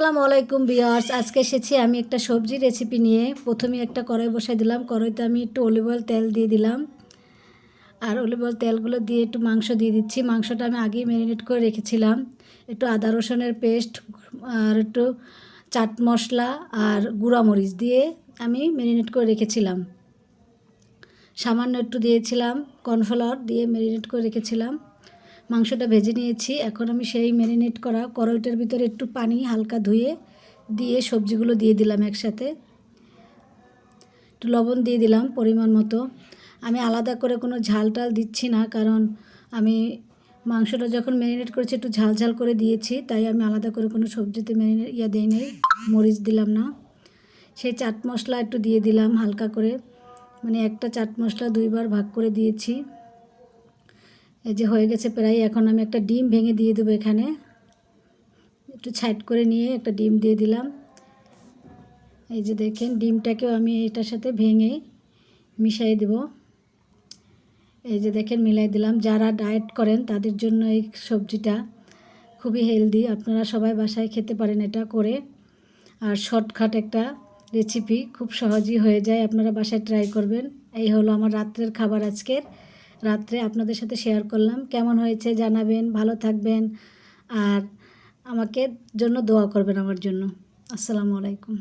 আসসালামু আলাইকুম ভিউয়ার্স, আজকে এসেছি আমি একটা সবজি রেসিপি নিয়ে। প্রথমে একটা কড়াই বসাই দিলাম। কড়াইতে আমি একটু অলিভ অয়েল তেল দিয়ে দিলাম, আর অলিভ অয়েল তেলগুলো দিয়ে একটু মাংস দিয়ে দিচ্ছি। মাংসটা আমি আগেই ম্যারিনেট করে রেখেছিলাম। একটু আদা রসুনের পেস্ট আর একটু চাট মশলা আর গুঁড়া মরিচ দিয়ে আমি ম্যারিনেট করে রেখেছিলাম। সামান্য একটু দিয়েছিলাম কর্নফ্লাওয়ার দিয়ে ম্যারিনেট করে রেখেছিলাম। মাংসটা ভেজে নিয়েছি। এখন আমি সেই ম্যারিনেট করা কড়াইটার ভিতরে একটু পানি হালকা ধুয়ে দিয়ে সবজিগুলো দিয়ে দিলাম একসাথে। একটু লবণ দিয়ে দিলাম পরিমাণ মতো। আমি আলাদা করে কোনো ঝাল টাল দিচ্ছি না, কারণ আমি মাংসটা যখন ম্যারিনেট করেছি একটু ঝাল ঝাল করে দিয়েছি, তাই আমি আলাদা করে কোনো সবজিতে দিই নাই, মরিচ দিলাম না। সেই চাট মশলা একটু দিয়ে দিলাম হালকা করে, মানে একটা চাট মশলা দুইবার ভাগ করে দিয়েছি। এই যে হয়ে গেছে প্রায়। এখন আমি একটা ডিম ভেঙে দিয়ে দেবো এখানে। একটু সাইড করে নিয়ে একটা ডিম দিয়ে দিলাম। এই যে দেখেন, ডিমটাকেও আমি এটার সাথে ভেঙে মিশিয়ে দেব। এই যে দেখেন, মিলাই দিলাম। যারা ডায়েট করেন তাদের জন্য এই সবজিটা খুবই হেলদি। আপনারা সবাই বাসায় খেতে পারেন এটা করে। আর শর্টকাট একটা রেসিপি, খুব সহজেই হয়ে যায়। আপনারা বাসায় ট্রাই করবেন। এই হলো আমার রাত্রের খাবার আজকের। রাত্রে আপনাদের সাথে শেয়ার করলাম। কেমন হয়েছে জানাবেন, ভালো থাকবেন আর আমাকে জন্য দোয়া করবেন আমার জন্য। আসসালামু আলাইকুম।